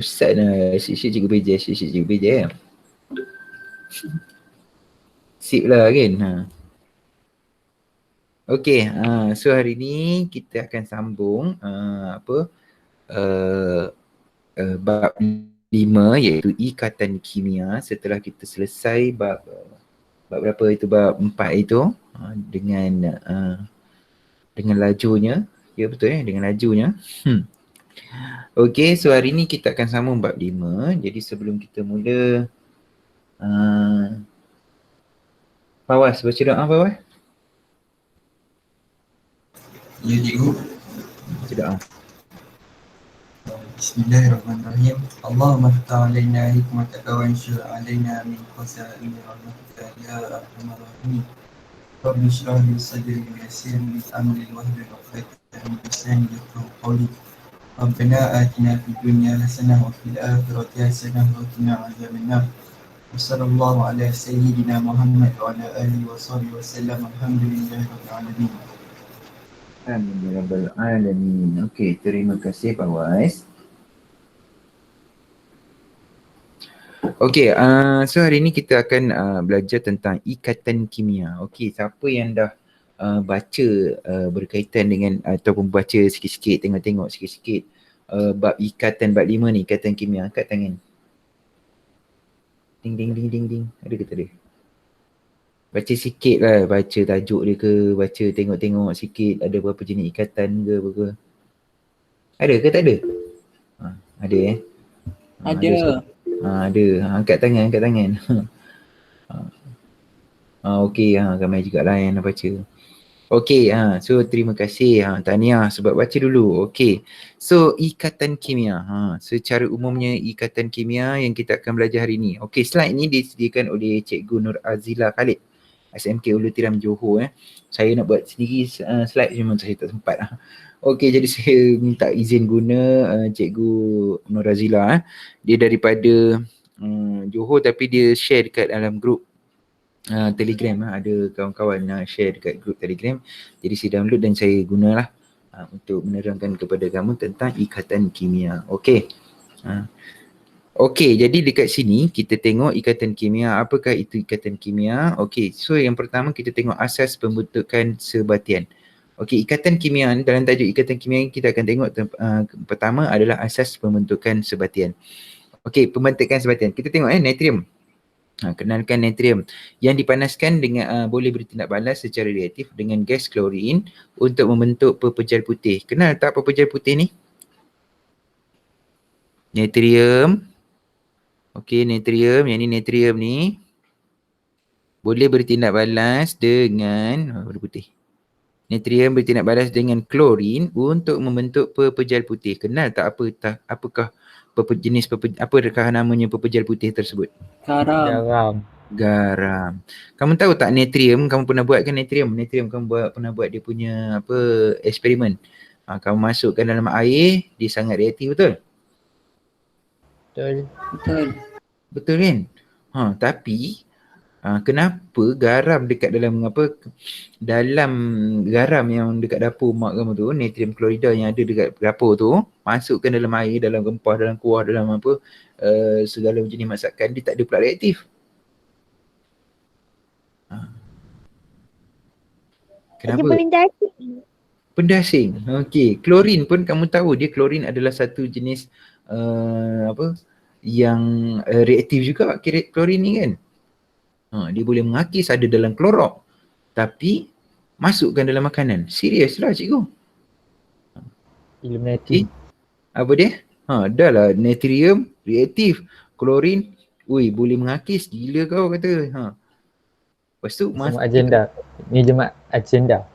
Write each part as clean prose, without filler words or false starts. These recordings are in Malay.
Ustaz Syik Cikgu PJ, Syik Cikgu PJ ya. Sip lah kan. Okey, so hari ni kita akan sambung bab 5 iaitu ikatan kimia setelah kita selesai bab berapa itu, bab 4 itu dengan lajunya. Ya betul dengan lajunya. Okey, so hari ni kita akan sambung bab 5. Jadi sebelum kita mula Fawaz, baca doa Fawaz. Ya cikgu. Baca doa. Bismillahirrahmanirrahim. Allahumma ftah alaina hikmataka wa anshur alaina min khaza'in rahmatika ya arhamar rahimin. Rabbi shrah li sadri wa yassir li amri wahlul 'uqdatam min lisani yafqahu qawli. Rabbana atina fid dunya hasanah wa fil akhirati hasanah wa qina adzabannar. Wa sallallahu ala sayyidina Muhammad wa ala alihi wa sahbihi wa sallam. Alhamdulillahirabbil alamin. Alhamdulillahirrahmanirrahim. Okey, terima kasih Fawaz. Okey, so hari ni kita akan belajar tentang ikatan kimia. Okey, siapa yang dah baca berkaitan dengan ataupun baca sikit-sikit, tengok-tengok sikit-sikit bab ikatan bab 5 ni, ikatan kimia, angkat tangan. Ding ding ding ding ding. Ada ke tak ada? Baca sikit lah, baca tajuk dia ke, baca tengok-tengok sikit ada berapa jenis ikatan ke apa ke. Ada ke tak ada? Ada Ada. Ada. Angkat tangan, angkat tangan. Okey, ramai jugalah yang nak baca. Okey, so terima kasih. Tahniah sebab baca dulu. Okey. So ikatan kimia. Secara umumnya ikatan kimia yang kita akan belajar hari ni. Okey, slide ni disediakan oleh Cikgu Nur Azila Khalid, SMK Ulu Tiram Johor. Saya nak buat sendiri slide, cuma saya tak sempat. Okey, jadi saya minta izin guna Cikgu Nur Azila. Dia daripada Johor tapi dia share dekat dalam grup Telegram. Ada kawan-kawan share dekat grup Telegram. Jadi saya download dan saya gunalah untuk menerangkan kepada kamu tentang ikatan kimia. Okey. Okey, jadi dekat sini kita tengok ikatan kimia. Apakah itu ikatan kimia? Okey, so yang pertama kita tengok asas pembentukan sebatian. Okey, ikatan kimia, dalam tajuk ikatan kimia kita akan tengok pertama adalah asas pembentukan sebatian. Okey, pembentukan sebatian. Kita tengok natrium. Kenalkan natrium yang dipanaskan dengan boleh bertindak balas secara reaktif dengan gas klorin untuk membentuk pepejal putih. Kenal tak pepejal putih ni? Natrium. Okey, natrium, yang ni natrium ni boleh bertindak balas dengan warna putih. Natrium bertindak balas dengan klorin untuk membentuk pepejal putih. Kenal tak apakah apakah namanya pepejal putih tersebut? Garam. Kamu tahu tak natrium, kamu pernah buat kan natrium? Natrium kamu pernah buat dia punya eksperimen. Kamu masukkan dalam air, dia sangat reaktif, betul? Betul kan? Tapi kenapa garam dekat dalam dalam garam yang dekat dapur mak kamu tu, natrium klorida yang ada dekat dapur tu, masukkan dalam air, dalam rempah, dalam kuah, dalam segala jenis masakan, dia tak ada pula reaktif. Kenapa? Benda asing. Okey, klorin pun kamu tahu dia, klorin adalah satu jenis yang reaktif juga, klorin ni kan. Dia boleh mengakis, ada dalam klorok, tapi masukkan dalam makanan. Serius lah cikgu. Illuminati. Apa dia? Dah lah, natrium reaktif, klorin boleh mengakis, gila kau kata. Lepas tu Sama agenda. Ni jemaah agenda.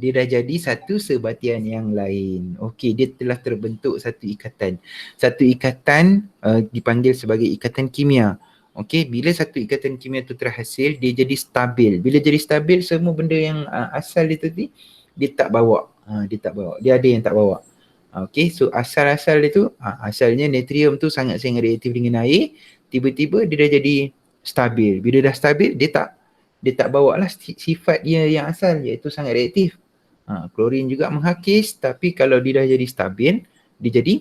Dia dah jadi satu sebatian yang lain. Okey, dia telah terbentuk satu ikatan. Satu ikatan dipanggil sebagai ikatan kimia. Okey, bila satu ikatan kimia tu terhasil, dia jadi stabil. Bila jadi stabil, semua benda yang asal dia tadi, dia tak bawa. Dia ada yang tak bawa. Okey, so asal-asal dia tu, asalnya natrium tu sangat-sangat reaktif dengan air, tiba-tiba dia dah jadi stabil. Bila dah stabil, dia tak bawa lah sifat dia yang asal, iaitu sangat reaktif. Klorin juga menghakis, tapi kalau dia dah jadi stabil, dia jadi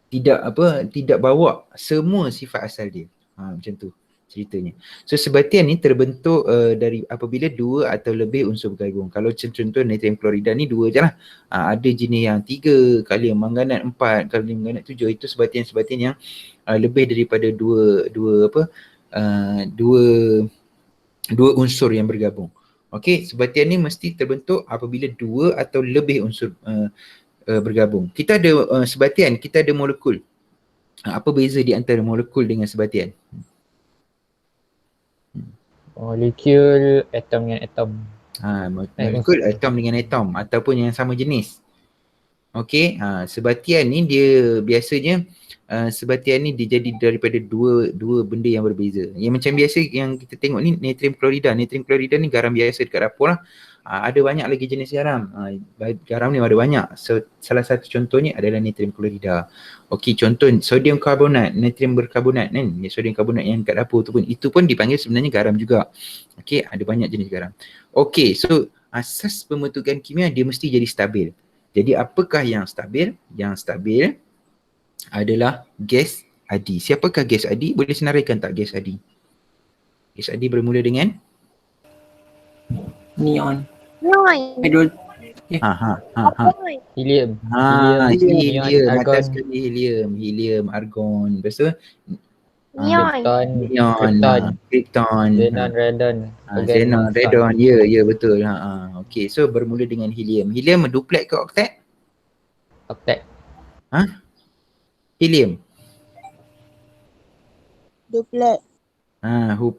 tidak bawa semua sifat asal dia. Macam tu ceritanya. So sebatian ni terbentuk dari apabila dua atau lebih unsur bergabung. Kalau contoh natrium klorida ni dua je lah. Ada jenis yang 3, kalium manganat 4, kalium manganat 7. Itu sebatian-sebatian yang lebih daripada dua unsur yang bergabung. Okey, sebatian ni mesti terbentuk apabila dua atau lebih unsur bergabung. Kita ada sebatian, kita ada molekul. Apa beza di antara molekul dengan sebatian? Molekul atom dengan atom. Molekul atom dengan atom ataupun yang sama jenis. Okey, sebatian ni dia biasanya sebatian ni dia jadi daripada dua benda yang berbeza. Yang macam biasa yang kita tengok ni natrium klorida. Natrium klorida ni garam biasa dekat dapur lah. Ada banyak lagi jenis garam. Garam ni ada banyak. So, salah satu contohnya adalah natrium klorida. Okey, contoh sodium karbonat, natrium berkarbonat kan. Sodium karbonat yang kat dapur tu pun, itu pun dipanggil sebenarnya garam juga. Okey, ada banyak jenis garam. Okey, so asas pembentukan kimia dia mesti jadi stabil. Jadi apakah yang stabil? Yang stabil adalah gas adi. Siapakah gas adi? Boleh senaraikan tak gas adi? Gas adi bermula dengan? Neon. Neon. Hydrogen. Helium. Helium. Neon, Atas argon. sekali helium, argon. Lepas tu? Neon. Krypton. Xenon, radon. Xenon, radon. Ya betul. Okey, so bermula dengan helium. Helium duplet ke oktet? Oktet. Helium. Duplet.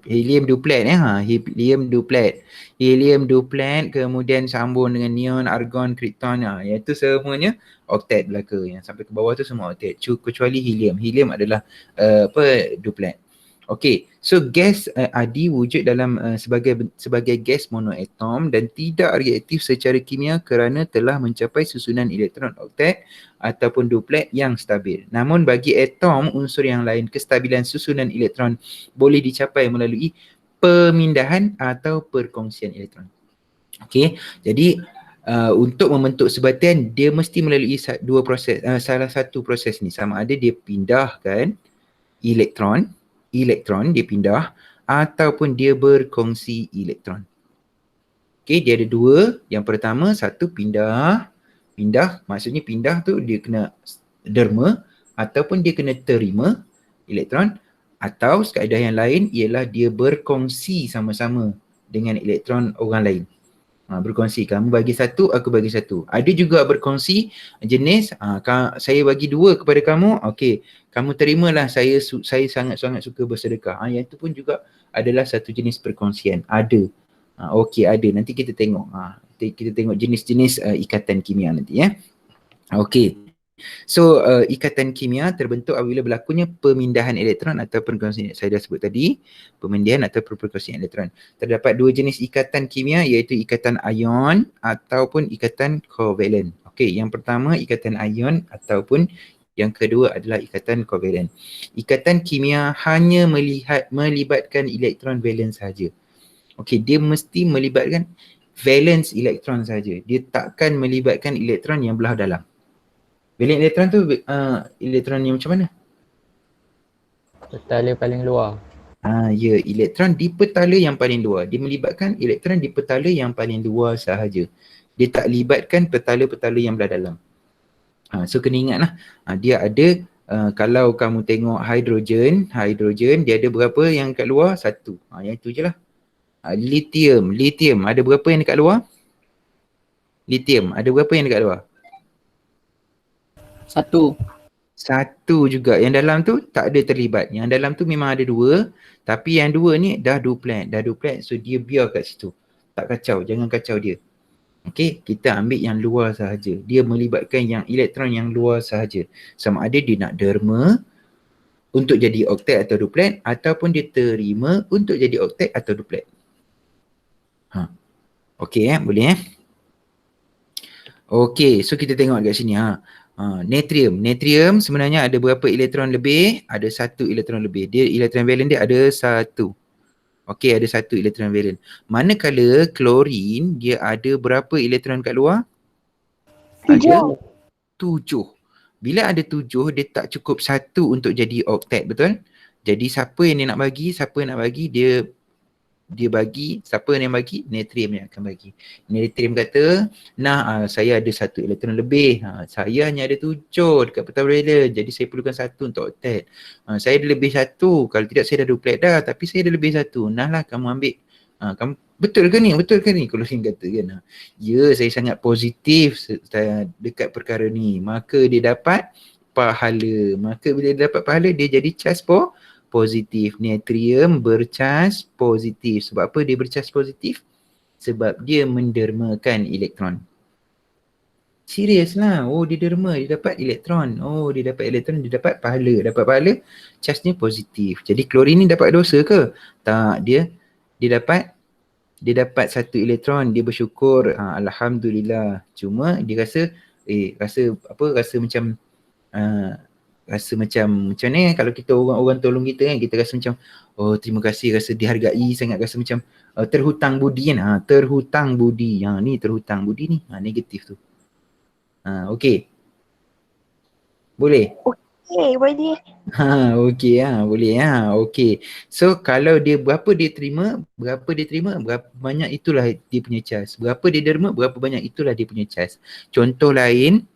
Helium duplet helium duplet. Helium duplet kemudian sambung dengan neon, argon, krypton. Iaitu semuanya oktet belaka. Yang sampai ke bawah tu semua oktet. Kecuali helium. Helium adalah duplet. Okey, so gas adi wujud dalam sebagai gas monoatom dan tidak reaktif secara kimia kerana telah mencapai susunan elektron oktet ataupun duplet yang stabil. Namun bagi atom unsur yang lain, kestabilan susunan elektron boleh dicapai melalui pemindahan atau perkongsian elektron. Okey, jadi untuk membentuk sebatian dia mesti melalui dua proses. Salah satu proses ni sama ada dia pindahkan elektron dia pindah ataupun dia berkongsi elektron. Okey, dia ada dua. Yang pertama, satu pindah, maksudnya pindah tu dia kena derma ataupun dia kena terima elektron, atau kaedah yang lain ialah dia berkongsi sama-sama dengan elektron orang lain. Berkongsi, kamu bagi satu, aku bagi satu. Ada juga berkongsi jenis saya bagi dua kepada kamu, okey, kamu terimalah, saya sangat-sangat suka bersedekah. Yang itu pun juga adalah satu jenis perkongsian. Ada. Okey, ada. Nanti kita tengok. Kita tengok jenis-jenis ikatan kimia nanti ya. Okey. So ikatan kimia terbentuk apabila berlakunya pemindahan elektron atau perkongsian. Saya dah sebut tadi, pemindahan atau perkongsian elektron. Terdapat dua jenis ikatan kimia iaitu ikatan ion ataupun ikatan kovalen. Okey, yang pertama ikatan ion ataupun yang kedua adalah ikatan kovalen. Ikatan kimia hanya melibatkan elektron valens sahaja. Okey, dia mesti melibatkan valens elektron sahaja. Dia takkan melibatkan elektron yang belah dalam. Valens elektron tu elektron yang macam mana? Petala paling luar. Ya, elektron di petala yang paling luar. Dia melibatkan elektron di petala yang paling luar sahaja. Dia tak libatkan petala-petala yang belah dalam. So kena ingatlah, dia ada kalau kamu tengok hidrogen dia ada berapa yang kat luar? Satu. Yang itu je lah. Lithium ada berapa yang dekat luar? Lithium ada berapa yang dekat luar? Satu juga. Yang dalam tu tak ada terlibat. Yang dalam tu memang ada dua, tapi yang dua ni dah duplet, so dia biar kat situ. Tak kacau, jangan kacau dia. Okey, kita ambil yang luar sahaja. Dia melibatkan yang elektron yang luar sahaja. Sama ada dia nak derma untuk jadi oktet atau duplet ataupun dia terima untuk jadi oktet atau duplet. Okey boleh Okey, so kita tengok kat sini Natrium sebenarnya ada berapa elektron lebih? Ada satu elektron lebih. Dia elektron valen dia ada satu. Okey, ada satu elektron valen. Manakala klorin dia ada berapa elektron kat luar? 7. Ada 7. Bila ada 7, dia tak cukup 1 untuk jadi oktet, betul? Jadi siapa yang dia nak bagi, dia bagi, siapa yang bagi? Natrium yang akan bagi. Natrium kata, nah saya ada 1 elektron lebih. Saya hanya ada 7 dekat petang valence. Jadi saya perlukan 1 untuk oktet. Saya ada lebih 1. Kalau tidak saya dah duplet dah. Tapi saya ada lebih 1. Nah lah kamu ambil. Kamu, betul ke ni? Betul ke ni? Chlorine kata kan. Ya, saya sangat positif dekat perkara ni. Maka dia dapat pahala. Maka bila dia dapat pahala, dia jadi charge positif. Natrium bercas positif. Sebab apa dia bercas positif? Sebab dia mendermakan elektron. Serius lah. Oh, dia derma, dia dapat elektron. Oh, dia dapat elektron, dia dapat pahala. Dapat pahala, charge-nya positif. Jadi klorin ni dapat dosa ke? Tak, dia dapat 1 elektron, dia bersyukur. Alhamdulillah. Cuma dia rasa rasa macam ni kalau kita orang tolong kita kan, kita rasa macam oh terima kasih, rasa dihargai sangat, rasa macam terhutang budi kan. Terhutang budi. Ni terhutang budi ni. Negatif tu. Okey. Boleh? Okey, boleh. Okey boleh okey. So kalau dia berapa dia terima, berapa banyak itulah dia punya charge. Berapa dia derma, berapa banyak itulah dia punya charge. Contoh lain,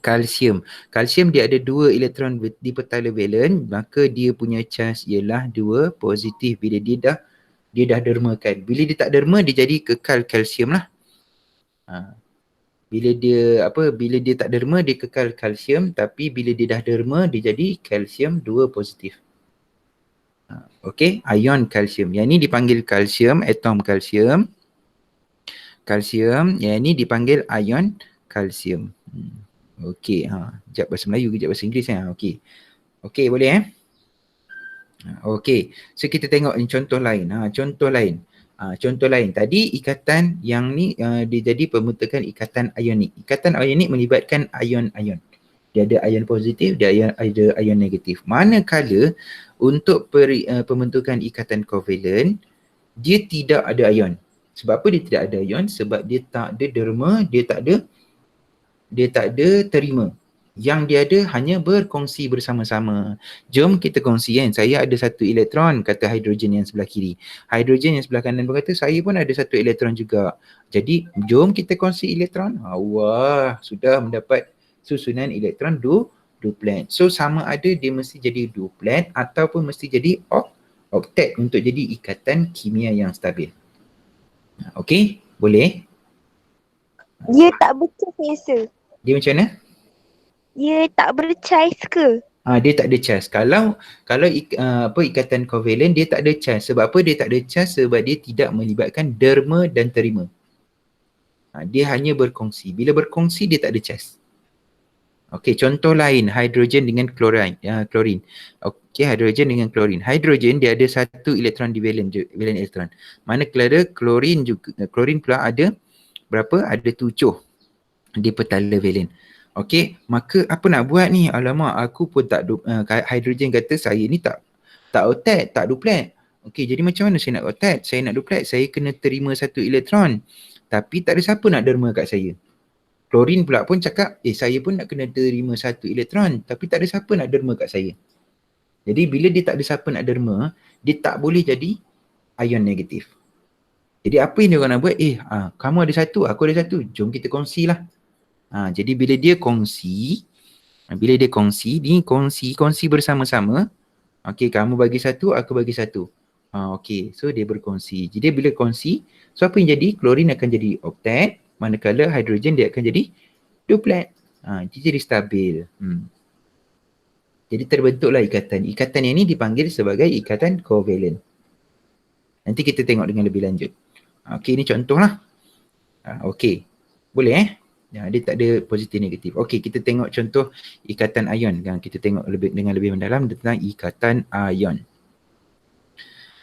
kalsium. Kalsium dia ada 2 elektron di petala valen, maka dia punya charge ialah 2 positif bila dia dah dermakan. Bila dia tak derma, dia jadi kekal kalsium lah. Bila dia tak derma, dia kekal kalsium, tapi bila dia dah derma, dia jadi kalsium 2 positif. Okey, ion kalsium. Yang ni dipanggil kalsium, atom kalsium. Yang ni dipanggil ion kalsium. Okey, kejap bahasa Melayu, kejap bahasa Inggeris okey. Okey, boleh okey. So kita tengok contoh lain. Contoh lain. Tadi ikatan yang ni dia jadi pembentukan ikatan ionik. Ikatan ionik melibatkan ion-ion. Dia ada ion positif, dia ada ion negatif. Manakala untuk pembentukan ikatan kovalen, dia tidak ada ion. Sebab apa dia tidak ada ion? Sebab dia tak ada derma, dia tak ada terima. Yang dia ada hanya berkongsi bersama-sama. Jom kita kongsi kan. Saya ada 1 elektron, kata hidrogen yang sebelah kiri. Hidrogen yang sebelah kanan berkata saya pun ada 1 elektron juga. Jadi jom kita kongsi elektron. Wah, sudah mendapat susunan elektron duplet. So sama ada dia mesti jadi duplet ataupun mesti jadi oktet untuk jadi ikatan kimia yang stabil. Okey, boleh? Dia tak bercais. Dia macam mana? Dia tak bercais ke? Dia tak ada charge. Kalau ikatan kovalen dia tak ada charge. Sebab apa dia tak ada charge? Sebab dia tidak melibatkan derma dan terima. Dia hanya berkongsi. Bila berkongsi dia tak ada charge. Okey, contoh lain, hidrogen dengan klorin. Okey, hidrogen dengan klorin. Hidrogen dia ada 1 elektron di valen elektron. Manakala klorin pula ada berapa? Ada 7 di petala valen. Okey, maka apa nak buat ni? Alamak, aku pun tak hidrogen kata saya ni tak oktet, tak duplet. Okey, jadi macam mana saya nak oktet? Saya nak duplet, saya kena terima 1 elektron. Tapi tak ada siapa nak derma kat saya. Klorin pula pun cakap, saya pun nak kena terima 1 elektron. Tapi tak ada siapa nak derma kat saya. Jadi bila dia tak ada siapa nak derma, dia tak boleh jadi ion negatif. Jadi apa yang dia orang nak buat? Kamu ada 1, aku ada 1. Jom kita kongsilah. Jadi bila dia kongsi, ni kongsi bersama-sama. Okey, kamu bagi 1, aku bagi 1. Okey, so dia berkongsi. Jadi bila kongsi, so apa yang jadi? Klorin akan jadi oktet, manakala hidrogen dia akan jadi duplet. Dia jadi stabil. Jadi terbentuklah ikatan. Ikatan yang ni dipanggil sebagai ikatan kovalen. Nanti kita tengok dengan lebih lanjut. Okey, ini contohlah. Okey, boleh dia tak ada positif negatif. Okey, kita tengok contoh ikatan ion. Kita tengok dengan lebih mendalam tentang ikatan ion.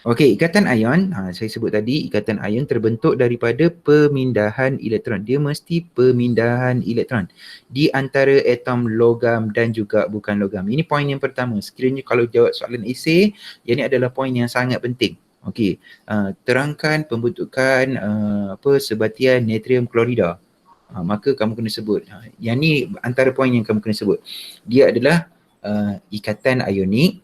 Okey, ikatan ion, saya sebut tadi ikatan ion terbentuk daripada pemindahan elektron. Dia mesti pemindahan elektron di antara atom logam dan juga bukan logam. Ini poin yang pertama. Sekiranya kalau jawab soalan esei, yang ini adalah poin yang sangat penting. Okey, terangkan pembentukan sebatian natrium klorida. maka kamu kena sebut. Yang ni antara poin yang kamu kena sebut. Dia adalah ikatan ionik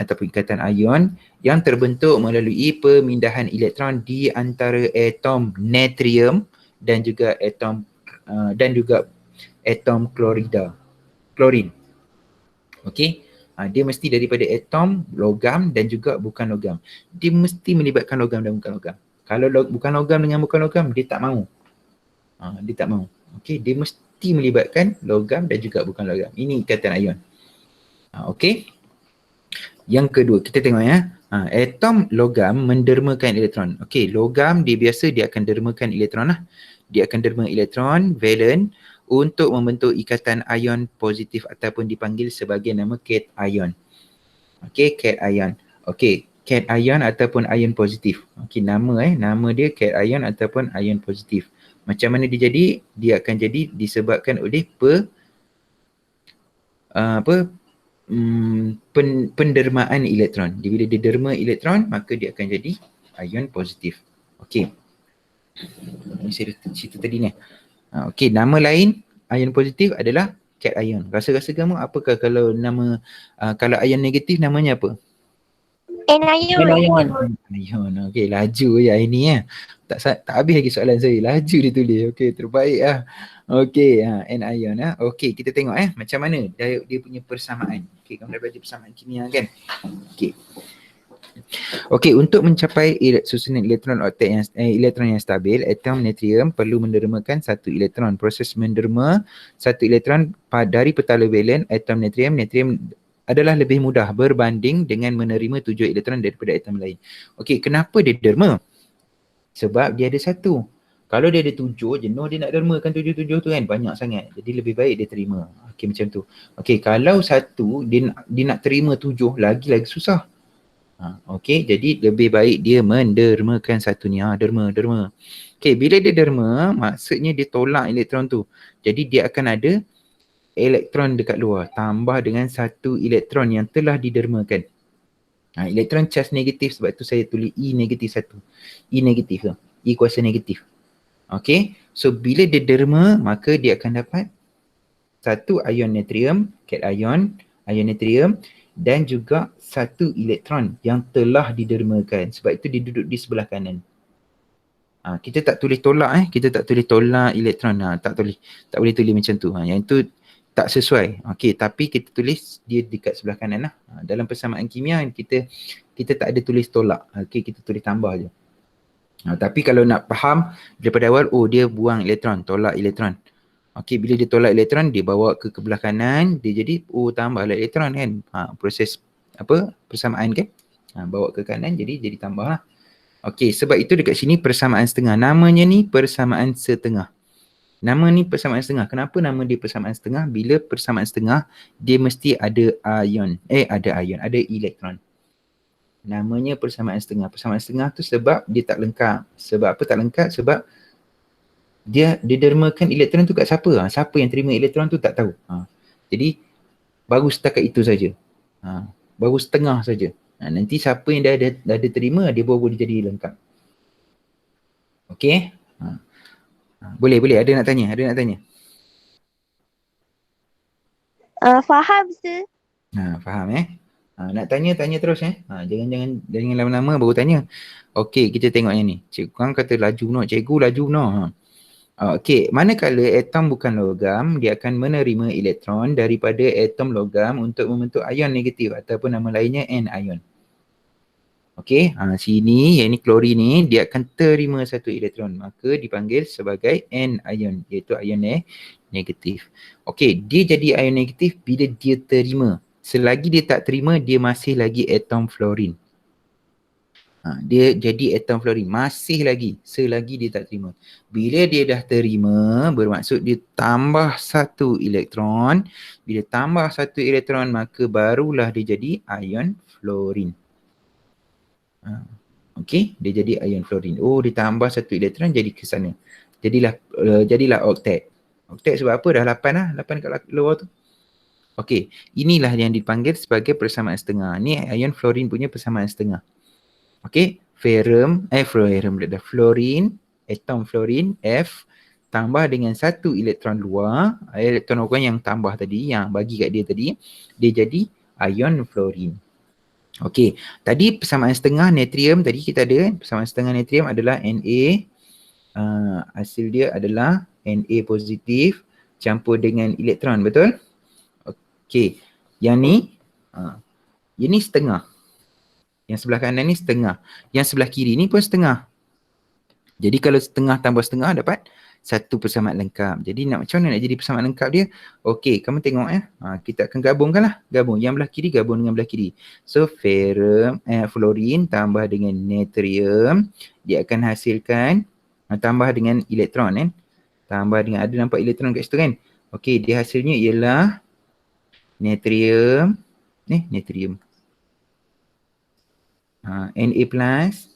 ataupun ikatan ion yang terbentuk melalui pemindahan elektron di antara atom natrium dan juga atom klorin. Okey. Dia mesti daripada atom logam dan juga bukan logam. Dia mesti melibatkan logam dan bukan logam. Kalau bukan logam dengan bukan logam, dia tak mahu. Dia tak mahu. Okey, dia mesti melibatkan logam dan juga bukan logam. Ini ikatan ion. Okey. Yang kedua, kita tengok ya. Atom logam mendermakan elektron. Okey, logam dia biasa dia akan dermakan elektron lah. Dia akan derma elektron valen untuk membentuk ikatan ion positif ataupun dipanggil sebagai nama cation. Okey, cation. Okey, cation ataupun ion positif. Okey, nama dia cation ataupun ion positif. Macam mana dia jadi? Dia akan jadi disebabkan oleh pendermaan elektron. Bila dia derma elektron, maka dia akan jadi ion positif. Okey. Ini cerita tadi ni. Okey, nama lain ion positif adalah cation. Rasa-rasa kamu apakah kalau nama kalau ion negatif namanya apa? Anion. Ion. Okey, laju je ini ya. Tak habis lagi soalan saya. Laju dia tulis. Okey, terbaik lah. Okey, anion lah. Okey, kita tengok macam mana dia punya persamaan. Okey, kamu dah belajar persamaan kimia kan? Okey. Okey, untuk mencapai susunan elektron oktet elektron yang stabil, atom natrium perlu mendermakan satu elektron. Proses menderma satu elektron dari petala valen atom natrium adalah lebih mudah berbanding dengan menerima 7 elektron daripada atom lain. Okey, kenapa dia derma? Sebab dia ada satu. Kalau dia ada 7, jenuh dia nak dermakan 7 tu kan, banyak sangat. Jadi lebih baik dia terima. Okey, macam tu. Okey, kalau satu dia nak terima 7, lagi susah. Okey, jadi lebih baik dia mendermakan satu ni. Derma. Okey, bila dia derma, maksudnya dia tolak elektron tu. Jadi dia akan ada elektron dekat luar tambah dengan satu elektron yang telah didermakan. Elektron charge negatif, sebab tu saya tulis E negatif satu. E negatif lah. E kuasa negatif. Okey, so bila dia derma, maka dia akan dapat satu ion natrium, cation, ion natrium, dan juga satu elektron yang telah didermakan. Sebab itu dia duduk di sebelah kanan. Kita tak tulis tolak kita tak tulis tolak elektron. Tak boleh tulis macam tu. Yang itu tak sesuai. Okey, tapi kita tulis dia dekat sebelah kanan lah. Dalam persamaan kimia kita tak ada tulis tolak. Okey, kita tulis tambah je. Tapi kalau nak faham daripada awal, dia buang elektron, tolak elektron. Okey, bila dia tolak elektron, dia bawa ke belah kanan, dia jadi tambahlah elektron kan. Proses persamaan kan. Bawa ke kanan jadi tambah lah. Okey, sebab itu dekat sini persamaan setengah. Namanya ni persamaan setengah. Nama ni persamaan setengah. Kenapa nama dia persamaan setengah? Bila persamaan setengah, dia mesti ada ada elektron. Namanya persamaan setengah. Persamaan setengah tu sebab dia tak lengkap. Sebab apa tak lengkap? Sebab dia dermakan elektron tu kat siapa? Siapa yang terima elektron tu tak tahu. Jadi baru setakat itu saja. Baru setengah saja. Nanti siapa yang dah terima, dia baru boleh jadi lengkap. Okey? Boleh. Ada nak tanya? Faham sir. Faham nak tanya terus jangan lama-lama baru tanya. Okey, kita tengok yang ni. Cikgu kan kata cikgu laju no. Okey, manakala atom bukan logam, dia akan menerima elektron daripada atom logam untuk membentuk ion negatif ataupun nama lainnya anion. Okey, sini yang ni klorin ni dia akan terima satu elektron, maka dipanggil sebagai anion, iaitu ion negatif. Okey, dia jadi ion negatif bila dia terima. Selagi dia tak terima, dia masih lagi atom fluorin. Dia jadi atom fluorin masih lagi selagi dia tak terima. Bila dia dah terima, bermaksud dia tambah satu elektron. Bila tambah satu elektron, maka barulah dia jadi ion fluorin. Okey, dia jadi ion fluorin. Dia tambah satu elektron jadi ke sana. Jadilah oktet. Oktet sebab apa? Dah 8 kat luar tu. Okey, inilah yang dipanggil sebagai persamaan setengah. Ni ion fluorin punya persamaan setengah. Okey, fluorin, atom fluorin F tambah dengan satu elektron luar, elektron luar yang tambah tadi, yang bagi kat dia tadi, dia jadi ion fluorine. Okey, tadi persamaan setengah natrium tadi kita ada, persamaan setengah natrium adalah Na, hasil dia adalah Na positif campur dengan elektron, betul? Okey, yang ni, ini setengah. Yang sebelah kanan ni setengah. Yang sebelah kiri ni pun setengah. Jadi kalau setengah tambah setengah dapat satu persamaan lengkap. Jadi macam mana nak jadi persamaan lengkap dia? Okey, kamu tengok kita akan gabungkan lah. Gabung. Yang belah kiri gabung dengan belah kiri. So fluorine tambah dengan natrium. Dia akan hasilkan tambah dengan elektron kan. Tambah dengan, ada nampak elektron kat situ kan. Okey, dia hasilnya ialah natrium. Natrium. Na plus.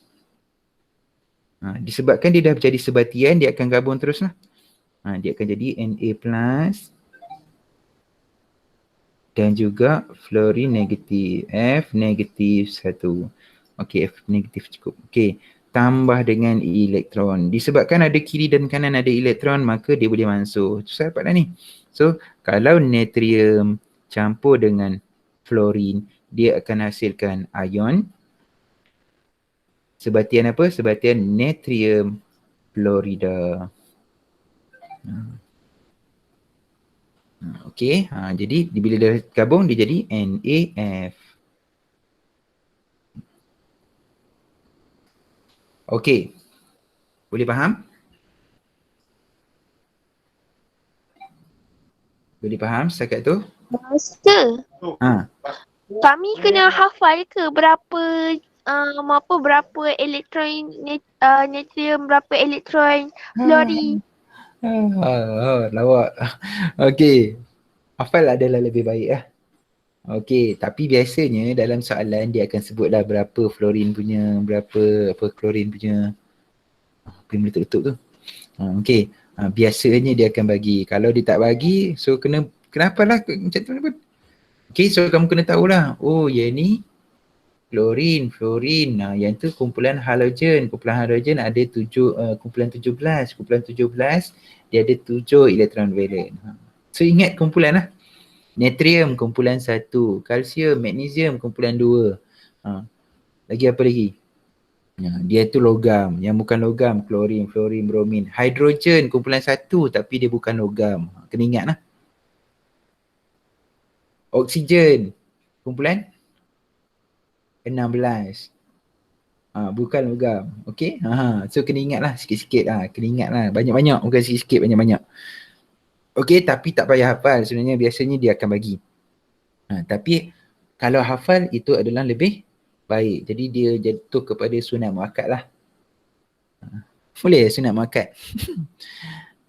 Disebabkan dia dah jadi sebatian, dia akan gabung terus lah. Dia akan jadi Na plus dan juga fluorine negatif. F negatif 1. Okey, F negatif cukup. Okey, tambah dengan elektron. Disebabkan ada kiri dan kanan ada elektron, maka dia boleh masuk. Saya dapat dah ni. So, kalau natrium campur dengan fluorine, dia akan hasilkan ion. Sebatian apa? Sebatian natrium fluorida. Okey, jadi bila dah gabung dia jadi NaF. Okey. Boleh faham? Boleh faham setakat tu? Master, kami kena hafal ke berapa berapa elektron natrium, berapa elektron fluorine? Lawak. Okey. Hafal adalah lebih baik lah. Okey, tapi biasanya dalam soalan dia akan sebutlah berapa fluorine punya, berapa klorin punya. Belum letup-letup tu. Okey. Biasanya dia akan bagi. Kalau dia tak bagi, so kenapalah macam tu pun. Okey, so kamu kena tahulah. Oh, yang ni fluorine. Yang tu kumpulan halogen. Kumpulan halogen ada kumpulan 17. Kumpulan 17 dia ada 7 elektron valen. So ingat kumpulan lah. Natrium kumpulan 1, kalsium, magnesium kumpulan 2. Lagi apa lagi? Dia tu logam. Yang bukan logam, klorin, fluorin, bromin. Hidrogen kumpulan 1 tapi dia bukan logam. Kena ingat lah. Oksigen kumpulan 16. Bukan logam. Okey? So kena ingat lah sikit-sikit. Kena ingat lah. Banyak-banyak. Bukan sikit-sikit, banyak-banyak. Okey, tapi tak payah hafal. Sebenarnya biasanya dia akan bagi. Tapi kalau hafal itu adalah lebih baik. Jadi dia jatuh kepada sunat muakkad lah. Boleh sunat muakkad.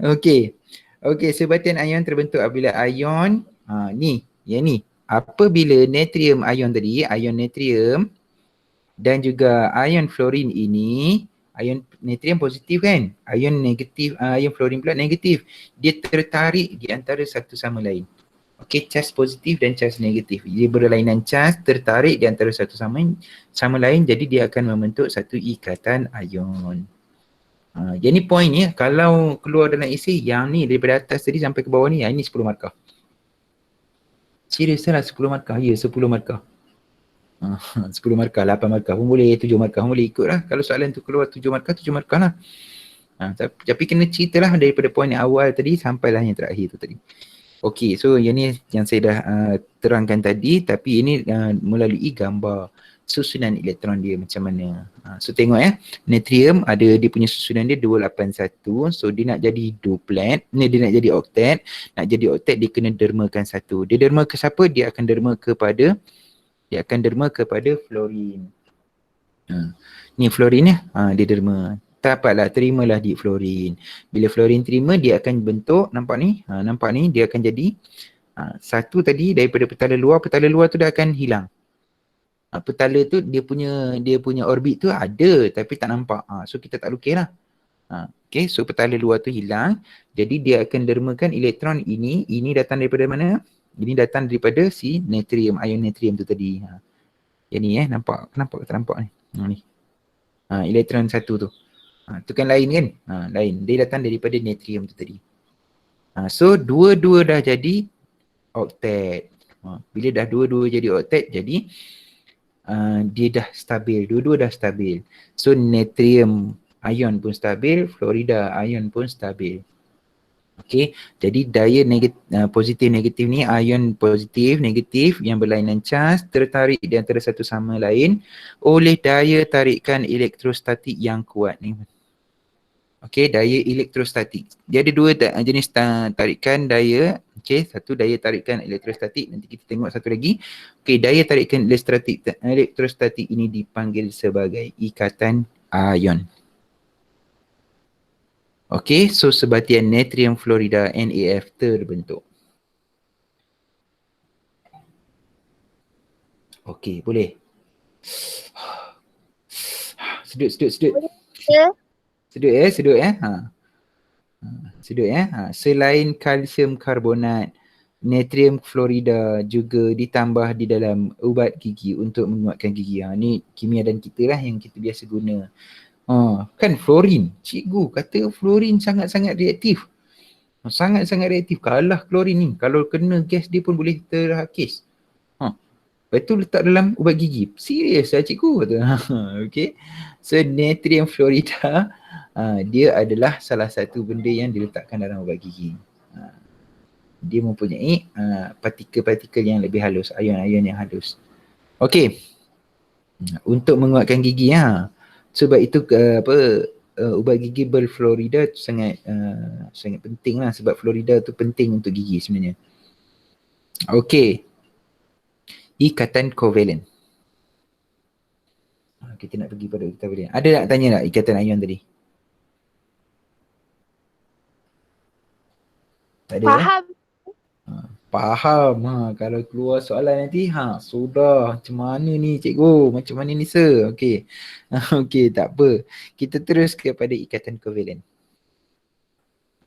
Okey. Okey, sebatian ion terbentuk apabila ion yang ni. Apabila natrium ion tadi, ion natrium dan juga ion fluorine ini, ion natrium positif kan? Ion negatif, ion fluorine pula negatif. Dia tertarik di antara satu sama lain. Okey, charge positif dan charge negatif. Dia berlainan charge, tertarik di antara satu sama lain, jadi dia akan membentuk satu ikatan ion. Yang ni point ni, kalau keluar dalam esei, yang ni daripada atas tadi sampai ke bawah ni, yang ni 10 markah. Serius lah 10 markah. Ya, 10 markah. 10 markah, 8 markah pun boleh, 7 markah pun boleh ikut lah. Kalau soalan tu keluar 7 markah lah. Tapi kena ceritalah daripada poin yang awal tadi sampailah yang terakhir tu tadi. Okey, so yang ni yang saya dah terangkan tadi, tapi ini melalui gambar susunan elektron dia macam mana. So tengok natrium ada dia punya susunan dia 281. So dia nak jadi duplet, dia nak jadi oktet. Nak jadi oktet dia kena dermakan satu. Dia derma ke siapa? Dia akan derma kepada fluorine. Ni fluorine dia derma. Dapatlah, terimalah di fluorine. Bila fluorine terima, dia akan bentuk, nampak ni? Nampak ni, dia akan jadi satu tadi daripada petala luar tu dah akan hilang. Petala tu dia punya orbit tu ada tapi tak nampak. So kita tak lukis lah. Okay, so petala luar tu hilang. Jadi dia akan dermakan elektron ini. Ini datang daripada mana? Ini datang daripada si natrium, ion natrium tu tadi. Yang ni nampak ke tak nampak ni? Ni. Elektron satu tu. Tu kan lain kan? Lain. Dia datang daripada natrium tu tadi. So dua-dua dah jadi oktet. Bila dah dua-dua jadi oktet, jadi dia dah stabil. Dua-dua dah stabil. So natrium ion pun stabil, fluorida ion pun stabil. Okay, jadi daya positif negatif ni, ion positif negatif yang berlainan cas tertarik di antara satu sama lain oleh daya tarikan elektrostatik yang kuat ni. Okay, daya elektrostatik. Dia ada dua jenis tarikan daya. Okay, satu daya tarikan elektrostatik. Nanti kita tengok satu lagi. Okay, daya tarikan elektrostatik ini dipanggil sebagai ikatan ion. Okay, so sebatian natrium fluorida NaF terbentuk. Okay, boleh. Sedut. Ya. Sedut. Sedut. Selain kalsium karbonat, natrium fluorida juga ditambah di dalam ubat gigi untuk menguatkan gigi. Ni kimia dan kita lah yang kita biasa guna. Kan fluorin. Cikgu kata fluorin sangat-sangat reaktif. Sangat-sangat reaktif. Kalah klorin ni. Kalau kena gas dia pun boleh terhakis. Lepas tu letak dalam ubat gigi. Serius lah cikgu kata. Okay. So natrium fluorida dia adalah salah satu benda yang diletakkan dalam ubat gigi. Dia mempunyai partikel-partikel yang lebih halus, ion-ion yang halus. Okay. Untuk menguatkan gigi sebab itu ubat gigi berfluorida sangat penting lah, sebab fluorida tu penting untuk gigi sebenarnya. Okay. Ikatan kovalent. Kita nak pergi pada ikatan kovalent. Ada nak tanya tak ikatan ion tadi? Tak ada. Faham. Faham. Kalau keluar soalan nanti, sudah. Macam mana ni cikgu? Macam mana ni sir? Okey. Okey, tak apa. Kita terus kepada ikatan kovalent.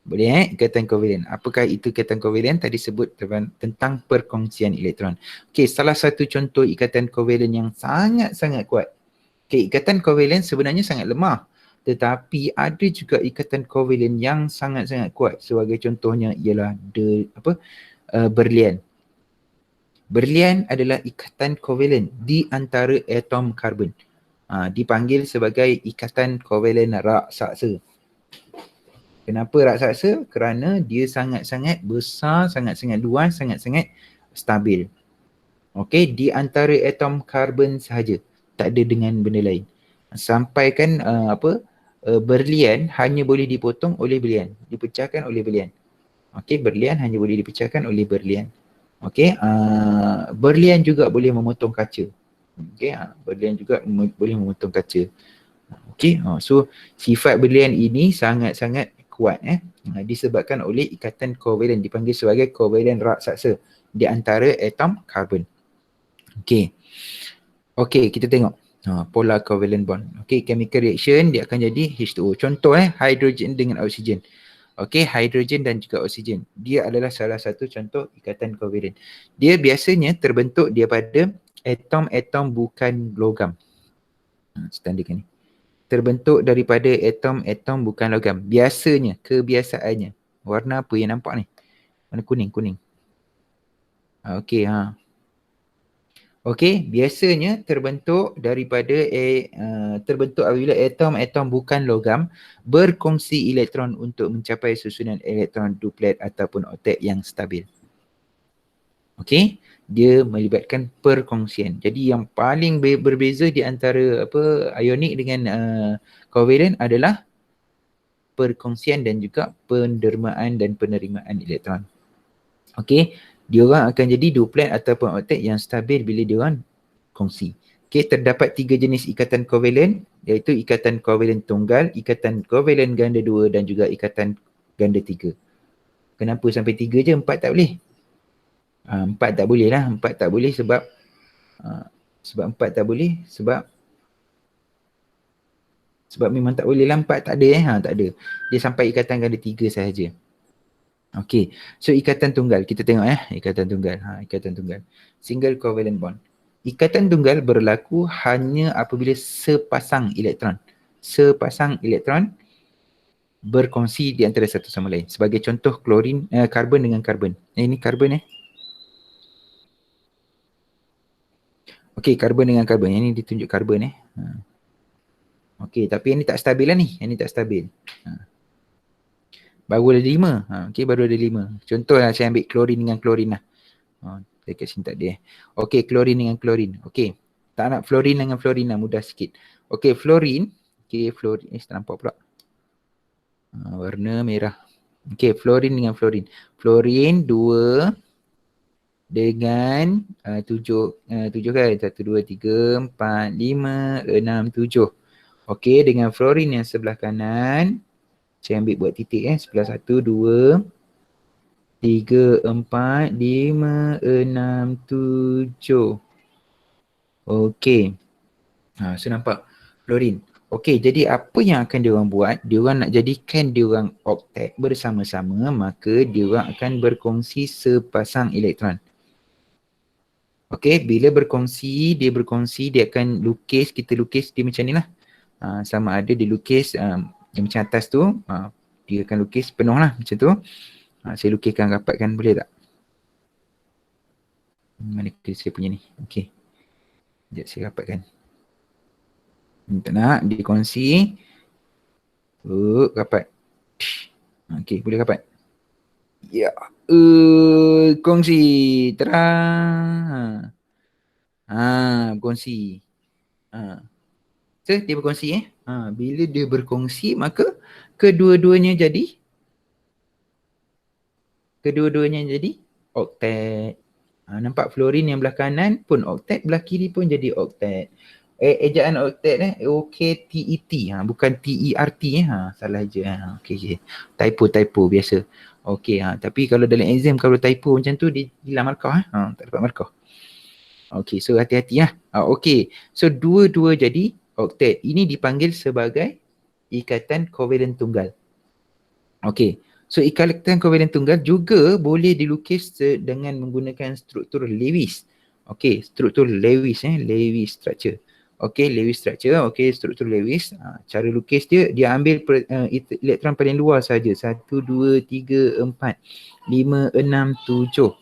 Boleh ikatan kovalent. Apakah itu ikatan kovalent? Tadi sebut tentang perkongsian elektron. Okey, salah satu contoh ikatan kovalent yang sangat-sangat kuat. Okey, ikatan kovalent sebenarnya sangat lemah. Tetapi ada juga ikatan kovalent yang sangat-sangat kuat. Sebagai contohnya ialah berlian. Berlian adalah ikatan kovalent di antara atom karbon. Dipanggil sebagai ikatan kovalent raksasa. Kenapa raksasa? Kerana dia sangat-sangat besar, sangat-sangat luas, sangat-sangat stabil. Okey, di antara atom karbon sahaja. Tak ada dengan benda lain. Sampaikan berlian hanya boleh dipotong oleh berlian, dipecahkan oleh berlian. Okey, berlian hanya boleh dipecahkan oleh berlian. Okey, berlian juga boleh memotong kaca. Okey, berlian juga boleh memotong kaca. Okey, so sifat berlian ini sangat-sangat kuat disebabkan oleh ikatan kovalent, dipanggil sebagai kovalent raksasa di antara atom karbon. Okey. Okey, kita tengok polar covalent bond. Okey, chemical reaction dia akan jadi H2O. Contoh hidrogen dengan oksigen. Okey, hidrogen dan juga oksigen. Dia adalah salah satu contoh ikatan kovalent. Dia biasanya terbentuk daripada atom-atom bukan logam. Standardkan ni. Terbentuk daripada atom-atom bukan logam. Biasanya, kebiasaannya. Warna apa yang nampak ni? Warna kuning. Okey, Okey, biasanya terbentuk daripada terbentuk apabila atom-atom bukan logam berkongsi elektron untuk mencapai susunan elektron duplet ataupun oktet yang stabil. Okey, dia melibatkan perkongsian. Jadi yang paling berbeza di antara ionik dengan kovalent adalah perkongsian dan juga pendermaan dan penerimaan elektron. Okey, diorang akan jadi duplet ataupun oktet yang stabil bila diorang kongsi. Okey, terdapat 3 jenis ikatan kovalent, iaitu ikatan kovalent tunggal, ikatan kovalent ganda 2 dan juga ikatan ganda 3. Kenapa sampai 3 je? 4 tak boleh? 4 tak boleh lah. 4 tak boleh sebab 4 tak boleh sebab memang tak boleh lah 4 tak ada tak ada. Dia sampai ikatan ganda 3 sahaja. Okey, so ikatan tunggal, kita tengok ikatan tunggal. Ikatan tunggal. Single covalent bond. Ikatan tunggal berlaku hanya apabila sepasang elektron. sepasang elektron berkongsi di antara satu sama lain. Sebagai contoh klorin, karbon dengan karbon. Ini karbon Okey, karbon dengan karbon. Yang ni ditunjuk karbon Okey, tapi yang ni tak stabil lah ni. Yang ni tak stabil. Baru ada 5. Okey, baru ada 5. Contoh lah saya ambil klorin dengan klorin lah. Dekat sini tak ada Okey, klorin dengan klorin. Okey. Tak nak fluorin dengan fluorin lah, mudah sikit. Okey, fluorin. Okey, fluorin. Tak nampak pula. Warna merah. Okey, fluorin dengan fluorin. Fluorin 2 dengan 7 kan? 1, 2, 3, 4, 5, 6, 7. Okey, dengan fluorin yang sebelah kanan. Saya ambil buat titik sebelah 1, 2, 3, 4, 5, 6, 7. Okey. So nampak fluorin. Okey, jadi apa yang akan diorang buat? Diorang nak jadikan diorang oktet bersama-sama, maka diorang akan berkongsi sepasang elektron. Okey, bila berkongsi, dia akan lukis, kita lukis dia macam ni lah. Sama ada dia lukis yang macam atas tu, dia akan lukis penuh lah macam tu. Saya lukiskan rapatkan, boleh tak? Mana saya punya ni? Okey. Sekejap saya rapatkan. Tak nak dikongsi. Rapat. Okey, boleh rapat. Ya. Kongsi. Terang. Berkongsi. So, dia berkongsi bila dia berkongsi, maka kedua-duanya jadi oktet. Nampak fluorin yang belah kanan pun oktet, belah kiri pun jadi oktet. Ejaan oktet OKTET, bukan TERT salah je. Okey. Typo biasa. Okey, tapi kalau dalam exam kalau typo macam tu dia hilang markah tak dapat markah. Okey, so hati-hati okey. So dua-dua jadi oktet. Ini dipanggil sebagai ikatan kovalent tunggal. Okey. So ikatan kovalent tunggal juga boleh dilukis dengan menggunakan struktur Lewis. Okey, struktur Lewis Lewis structure. Okey, Lewis structure. Okey, struktur Lewis. Cara lukis dia ambil elektron paling luar saja. 1, 2, 3, 4, 5, 6, 7.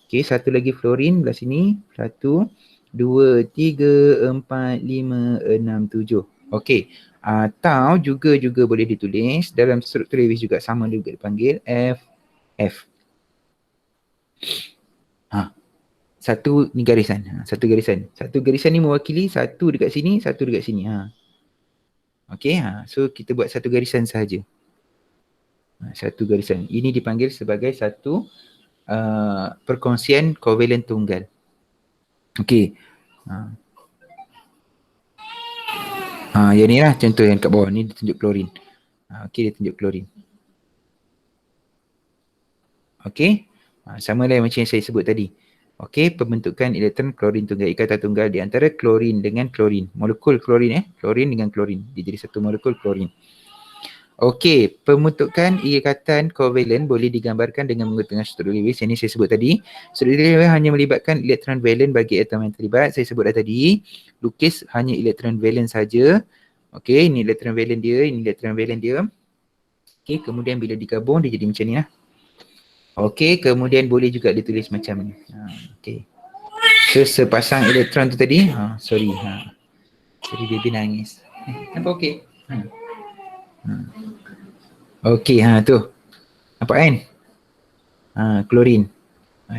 Okey, satu lagi fluorin belah sini. 1, 2, 3, 4, 5, 6, 7. Okey. Atau juga boleh ditulis dalam struktur Lewis juga, sama juga dipanggil F. Satu ni garisan. Satu garisan ni mewakili satu dekat sini, satu dekat sini. Okey, so kita buat satu garisan sahaja. Satu garisan. Ini dipanggil sebagai satu perkongsian kovalent tunggal. Okey. Yang ni lah contoh yang kat bawah ni, dia tunjuk klorin. Okey, dia tunjuk klorin. Okey. Sama lah macam yang saya sebut tadi. Okey, pembentukan elektron klorin tunggal, ikatan tunggal di antara klorin dengan klorin. Molekul klorin klorin dengan klorin. Dia jadi satu molekul klorin. Okey, pembentukan ikatan kovalent boleh digambarkan dengan menggunakan struktur Lewis. Yang ini saya sebut tadi. Struktur Lewis hanya melibatkan elektron valen bagi atom yang terlibat. Saya sebut dah tadi, lukis hanya elektron valen saja. Okey, ini elektron valen dia, ini elektron valen dia. Okey, kemudian bila digabung dia jadi macam ni lah. Okey, kemudian boleh juga ditulis macam ni. Okey. So sepasang elektron tu tadi, sorry. Jadi baby nangis. Nampak okey? Okey, tu. Nampak kan? Klorin.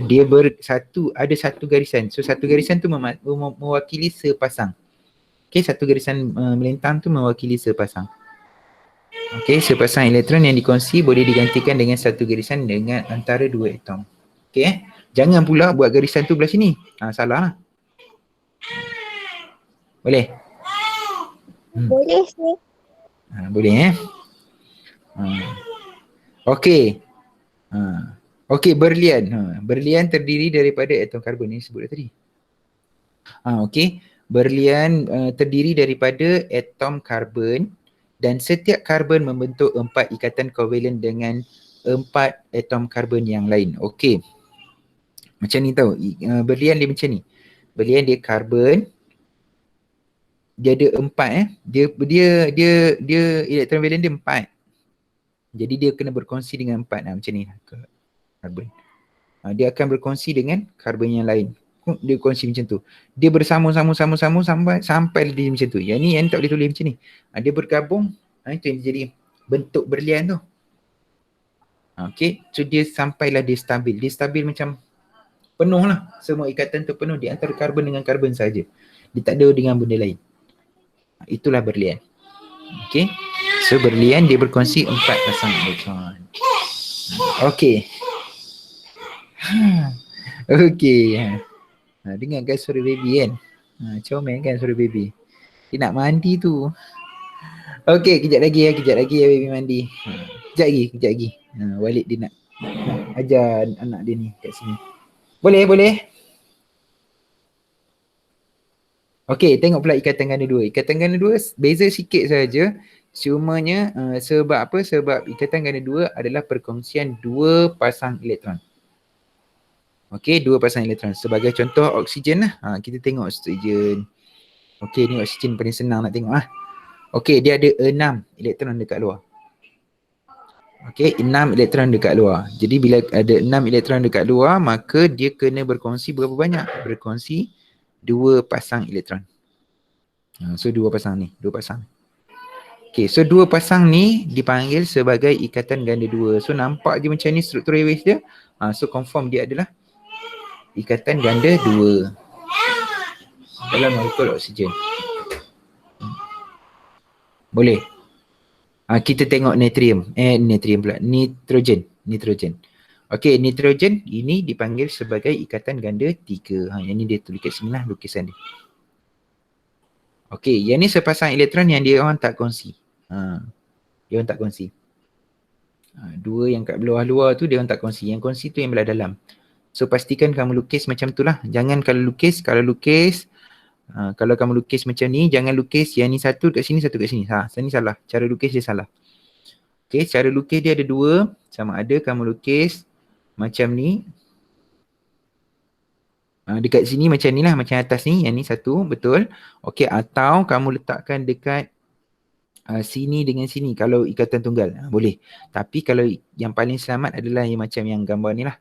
Dia ada satu garisan. So satu garisan tu mewakili sepasang. Okey, satu garisan melintang tu mewakili sepasang. Okey, sepasang elektron yang dikongsi boleh digantikan dengan satu garisan dengan antara dua atom. Okey, jangan pula buat garisan tu belah sini. Salah lah. Boleh? Boleh sih. Boleh Okey. Okey, berlian. Berlian terdiri daripada atom karbon ni sebut dah tadi. Okey, berlian terdiri daripada atom karbon dan setiap karbon membentuk 4 ikatan kovalent dengan 4 atom karbon yang lain. Okey. Macam ni tau. Berlian dia macam ni. Berlian dia karbon. dia ada 4 dia elektron valent dia 4. Jadi dia kena berkongsi dengan 4 macam ni karbon. Dia akan berkongsi dengan karbon yang lain. Dia kongsi macam tu. Dia bersama-sama sampai dia macam tu. Yang ni yang tak boleh tulis macam ni. Dia bergabung, itu yang jadi bentuk berlian tu. Okay, so dia sampailah dia stabil. Dia stabil macam penuh lah. Semua ikatan tu penuh di antara karbon dengan karbon saja. Dia tak ada dengan benda lain. Itulah berlian. Okay, so berlian dia berkongsi 4 pasang elektron. Okay. Okay. Dengar kan suara baby kan? Comel kan suara baby. Dia nak mandi tu. Okay, kejap lagi ya baby mandi. Kejap lagi. Walid dia nak ajar anak dia ni kat sini. Boleh? Okay, tengok pula ikatan ganda 2. Ikatan ganda 2 beza sikit saja. Cumanya sebab apa? Sebab ikatan ganda 2 adalah perkongsian 2 pasang elektron. Okey, 2 pasang elektron. Sebagai contoh oksigen lah. Kita tengok oksigen. Okey, ni oksigen paling senang nak tengok lah. Okey, dia ada 6 elektron dekat luar. Okey, 6 elektron dekat luar. Jadi bila ada 6 elektron dekat luar, maka dia kena berkongsi berapa banyak? Berkongsi 2 pasang elektron. So 2 pasang ni, 2 pasang. Okey, so 2 pasang ni dipanggil sebagai ikatan ganda 2. So nampak je macam ni struktur Lewis dia. So confirm dia adalah ikatan ganda 2 dalam molekul oksigen. Boleh. Kita tengok natrium. Natrium pula. Nitrogen. Okey, nitrogen ini dipanggil sebagai ikatan ganda 3. Yang ni dia tulis kat sini lah lukisan dia. Okey, yang ni sepasang elektron yang dia orang tak kongsi. Dia orang tak kongsi. 2 yang kat belah luar tu dia orang tak kongsi. Yang kongsi tu yang belah dalam. So pastikan kamu lukis macam tu lah. Jangan kalau kamu lukis macam ni, jangan lukis yang ni satu kat sini, satu kat sini. Ni salah. Cara lukis dia salah. Okay, cara lukis dia ada 2. Sama ada kamu lukis macam ni. Dekat sini macam ni lah, macam atas ni. Yang ni satu, betul. Okay, atau kamu letakkan dekat sini dengan sini kalau ikatan tunggal. Boleh. Tapi kalau yang paling selamat adalah yang macam yang gambar ni lah.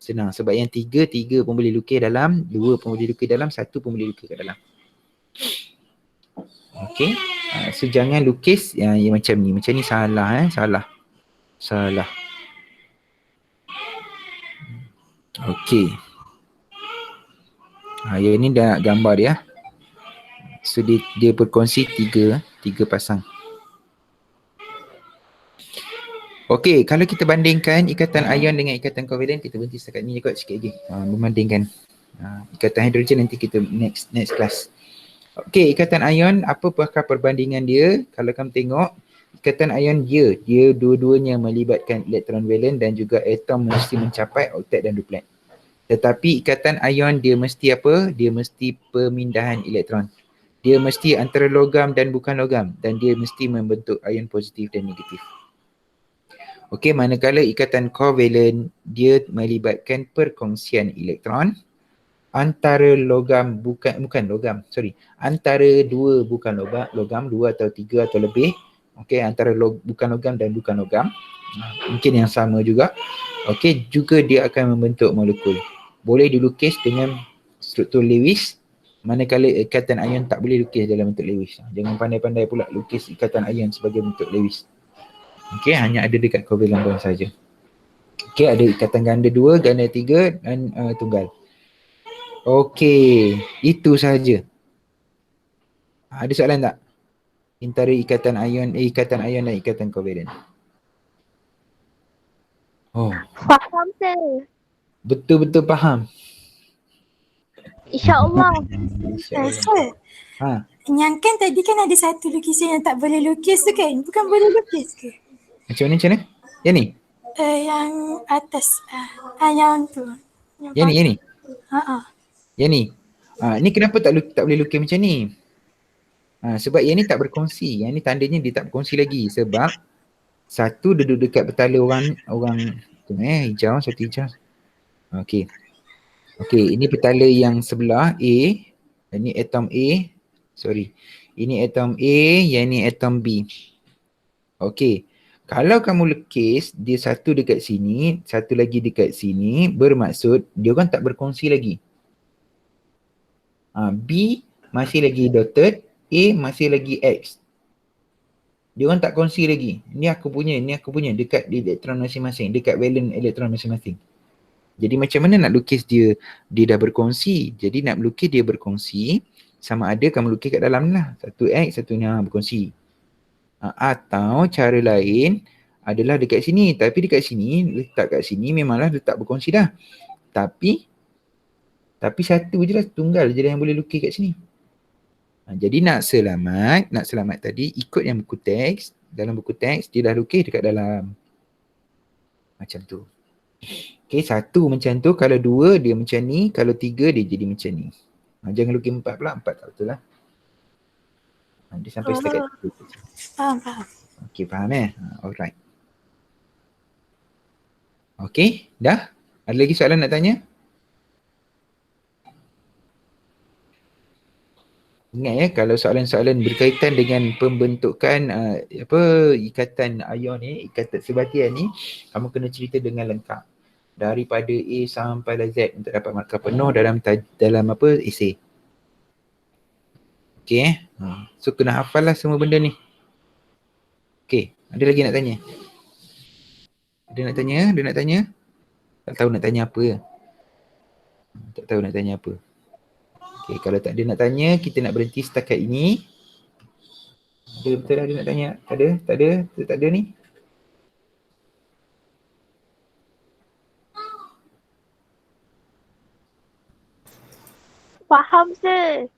Senang sebab yang 3 pun boleh lukis dalam, 2 pun boleh lukis dalam, 1 pun boleh lukis kat dalam. Okey. So jangan lukis yang macam ni. Macam ni salah Salah. Okey. Yang ni dah gambar dia. So dia berkongsi 3 pasang. Okey, kalau kita bandingkan ikatan ion dengan ikatan kovalent, kita berhenti setakat ni kot sikit lagi. Membandingkan ikatan hidrogen nanti kita next class. Okey, ikatan ion, apakah perbandingan dia? Kalau kamu tengok, ikatan ion dia dua-duanya melibatkan elektron valent dan juga atom mesti mencapai oktet dan duplet. Tetapi ikatan ion dia mesti apa? Dia mesti pemindahan elektron. Dia mesti antara logam dan bukan logam dan dia mesti membentuk ion positif dan negatif. Okey, manakala ikatan kovalent dia melibatkan perkongsian elektron antara logam antara dua bukan logam 2 atau 3 atau lebih. Okey, antara bukan logam dan bukan logam. Mungkin yang sama juga. Okey, juga dia akan membentuk molekul. Boleh dilukis dengan struktur Lewis. Manakala ikatan ion tak boleh lukis dalam bentuk Lewis. Jangan pandai-pandai pula lukis ikatan ion sebagai bentuk Lewis. Okey, hanya ada dekat kovalent bond saja. Okey, ada ikatan ganda 2, ganda 3 dan tunggal. Okey, itu sahaja. Ada soalan tak? Antara ikatan ion dan ikatan kovalent. Oh, Faham sir. betul-betul faham. InsyaAllah. Sir, yang kan tadi kan ada satu lukisan yang tak boleh lukis tu kan? Bukan boleh lukis ke? Macam mana? Yang ni? Yang atas. Yang tu. Yang ni? Yang ni? Ni kenapa tak boleh lukis macam ni? Sebab yang ni tak berkongsi. Yang ni tandanya dia tak berkongsi lagi. Sebab satu duduk dekat petala orang hijau, satu hijau. Okey, ini petala yang sebelah A. Ini atom A. Sorry. Ini atom A, yang ni atom B. Okey. Kalau kamu lukis dia satu dekat sini, satu lagi dekat sini, bermaksud dia orang tak berkongsi lagi. B masih lagi dotted, A masih lagi X. Dia orang tak kongsi lagi. Ni aku punya dekat elektron masing-masing, dekat valence elektron masing-masing. Jadi macam mana nak lukis dia dah berkongsi. Jadi nak lukis dia berkongsi, sama ada kamu lukis kat dalam lah. Satu X, satu ni berkongsi. Atau cara lain adalah dekat sini. Tapi dekat sini, letak kat sini memanglah letak berkongsi dah. Tapi satu je lah, tunggal je lah yang boleh lukis kat sini. Jadi nak selamat tadi ikut yang buku teks. Dalam buku teks dia dah lukis dekat dalam. Macam tu. Okay, satu macam tu. Kalau dua dia macam ni. Kalau tiga dia jadi macam ni. Jangan lukis empat pula. Empat tak betul lah. Dia sampai setakat tu. Faham. Okay, faham alright. Okay, dah? Ada lagi soalan nak tanya? Ingat kalau soalan-soalan berkaitan dengan pembentukan ikatan ion ni, ikatan sebatian ni, kamu kena cerita dengan lengkap. Daripada A sampai Z untuk dapat markah penuh dalam esei. Okay. So kena hafal lah semua benda ni. Okay, ada lagi nak tanya? Ada nak tanya? Tak tahu nak tanya apa. Okay, kalau tak ada nak tanya, kita nak berhenti setakat ini. Betul ada nak tanya? Tak ada ni? Faham, sir.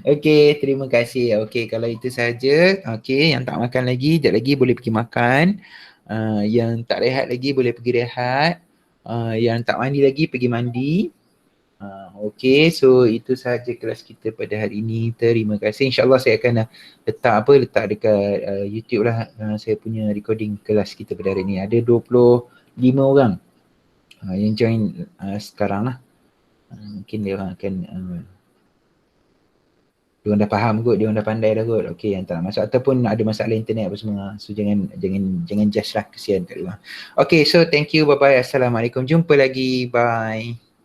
Okey, terima kasih. Okey, kalau itu saja. Okey, yang tak makan lagi, sekejap lagi boleh pergi makan. Yang tak rehat lagi boleh pergi rehat. Yang tak mandi lagi pergi mandi. Okey, so itu sahaja kelas kita pada hari ini. Terima kasih. InsyaAllah saya akan letak dekat YouTube lah saya punya recording kelas kita pada hari ini. Ada 25 orang yang join sekarang lah. Mungkin dia orang akan dia orang dah faham kot, dia orang dah pandai dah kot. Okey, yang tak nak masuk ataupun ada masalah internet apa semua. So jangan judge lah, kesian kat dia. Okey, so thank you, bye bye, assalamualaikum, jumpa lagi, bye.